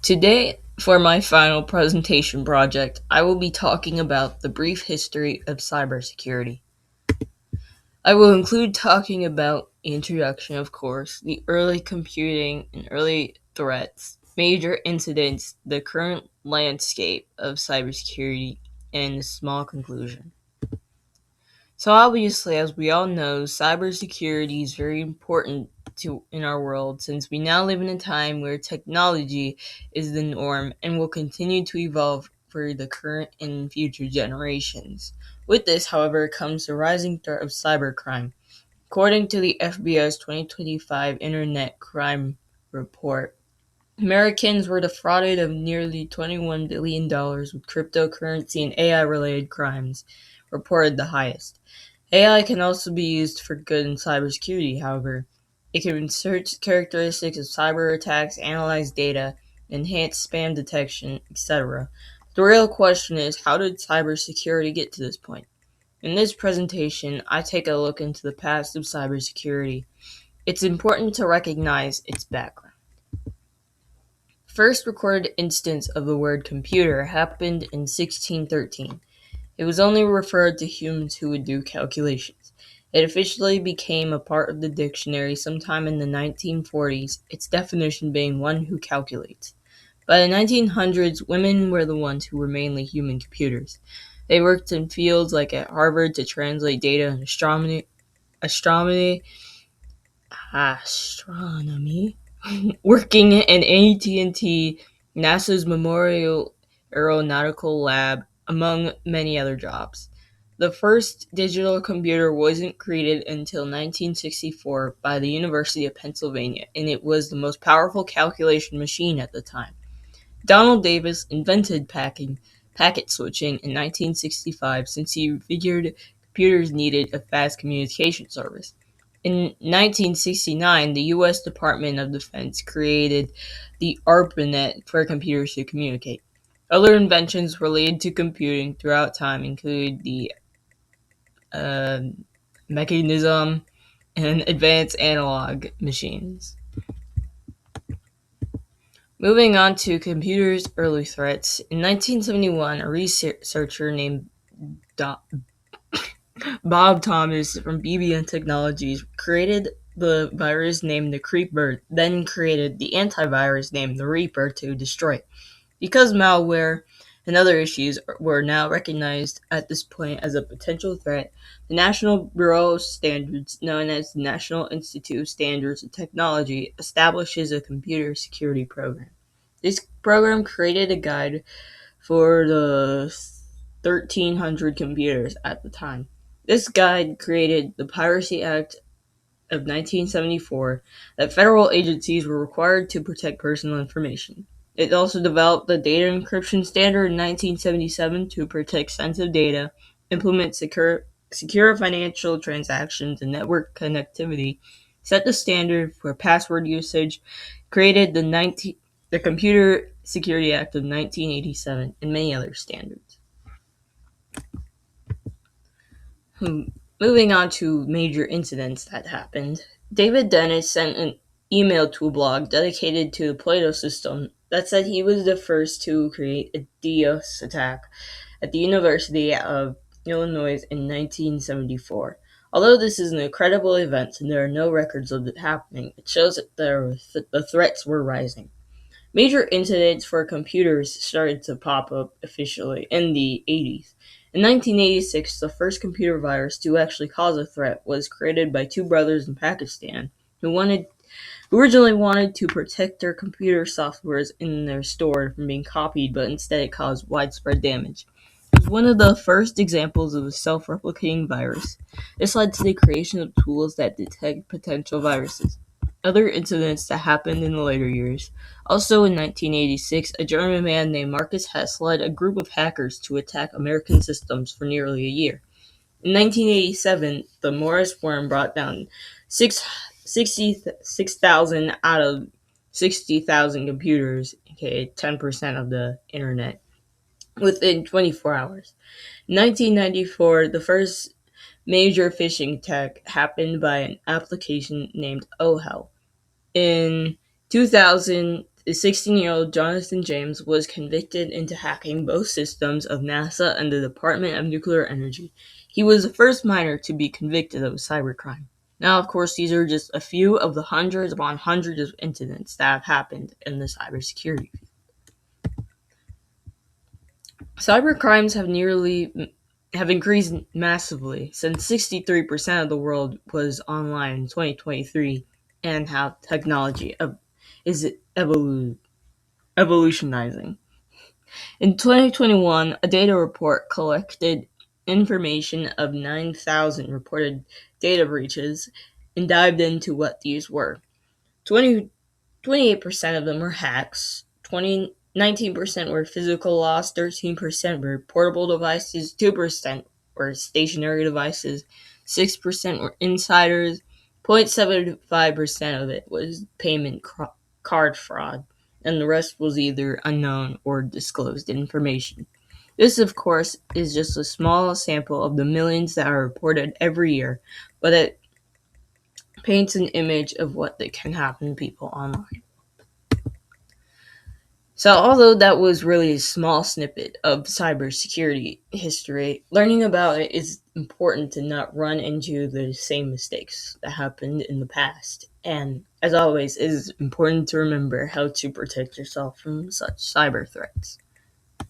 Today, for my final presentation project, I will be talking about the brief history of cybersecurity. I will include talking about the introduction, of course, the early computing and early threats, major incidents, the current landscape of cybersecurity, and a small conclusion. So obviously, as we all know, cybersecurity is very important to in our world since we now live in a time where technology is the norm and will continue to evolve for the current and future generations. With this, however, comes the rising threat of cybercrime. According to the FBI's 2025 Internet Crime Report, Americans were defrauded of nearly $21 billion with cryptocurrency and AI related crimes, reported the highest. AI can also be used for good in cybersecurity, however. It can research characteristics of cyber attacks, analyze data, enhance spam detection, etc. The real question is, how did cybersecurity get to this point? In this presentation, I take a look into the past of cybersecurity. It's important to recognize its background. First recorded instance of the word computer happened in 1613. It was only referred to humans who would do calculations. It officially became a part of the dictionary sometime in the 1940s, its definition being one who calculates. By the 1900s, women were the ones who were mainly human computers. They worked in fields like at Harvard to translate data in astronomy, astronomy, working in AT&T, NASA's Memorial Aeronautical Lab, among many other jobs. The first digital computer wasn't created until 1964 by the University of Pennsylvania, and it was the most powerful calculation machine at the time. Donald Davis invented packet switching in 1965 since he figured computers needed a fast communication service. In 1969, the U.S. Department of Defense created the ARPANET for computers to communicate. Other inventions related to computing throughout time include the uh, mechanism and advanced analog machines. Moving on to computers' early threats, in 1971, a researcher named Bob Thomas from BBN Technologies created the virus named the Creeper, then created the antivirus named the Reaper to destroy it. Because malware and other issues were now recognized at this point as a potential threat, the National Bureau of Standards, known as the National Institute of Standards and Technology, establishes a computer security program. This program created a guide for the 1,300 computers at the time. This guide created the Piracy Act of 1974 that federal agencies were required to protect personal information. It also developed the data encryption standard in 1977 to protect sensitive data, implement secure financial transactions and network connectivity, set the standard for password usage, created the Computer Security Act of 1987, and many other standards. Moving on to major incidents that happened, David Dennis sent an email to a blog dedicated to the Plato system that said he was the first to create a DDoS attack at the University of Illinois in 1974. Although this is an incredible event and there are no records of it happening, it shows that the threats were rising. Major incidents for computers started to pop up officially in the 80s. In 1986, the first computer virus to actually cause a threat was created by two brothers in Pakistan who originally wanted to protect their computer softwares in their store from being copied, but instead it caused widespread damage. It was one of the first examples of a self-replicating virus. This led to the creation of tools that detect potential viruses. Other incidents that happened in the later years. Also in 1986, a German man named Marcus Hess led a group of hackers to attack American systems for nearly a year. In 1987, the Morris worm brought down 66,000 out of 60,000 computers, aka 10% of the internet, within 24 hours. In 1994, the first major phishing attack happened by an application named OHEL. In 2000, 16-year-old Jonathan James was convicted into hacking both systems of NASA and the Department of Nuclear Energy. He was the first minor to be convicted of a cybercrime. Now, of course, these are just a few of the hundreds upon hundreds of incidents that have happened in the cybersecurity field. Cybercrimes have increased massively since 63% of the world was online in 2023, and how technology is evolutionizing. In 2021, a data report collected information of 9,000 reported data breaches and dived into what these were. 28% of them were hacks, 19% were physical loss, 13% were portable devices, 2% were stationary devices, 6% were insiders, 0.75% of it was payment card fraud, and the rest was either unknown or disclosed information. This, of course, is just a small sample of the millions that are reported every year, but it paints an image of what that can happen to people online. So, although that was really a small snippet of cybersecurity history, learning about it is important to not run into the same mistakes that happened in the past. And as always, it is important to remember how to protect yourself from such cyber threats.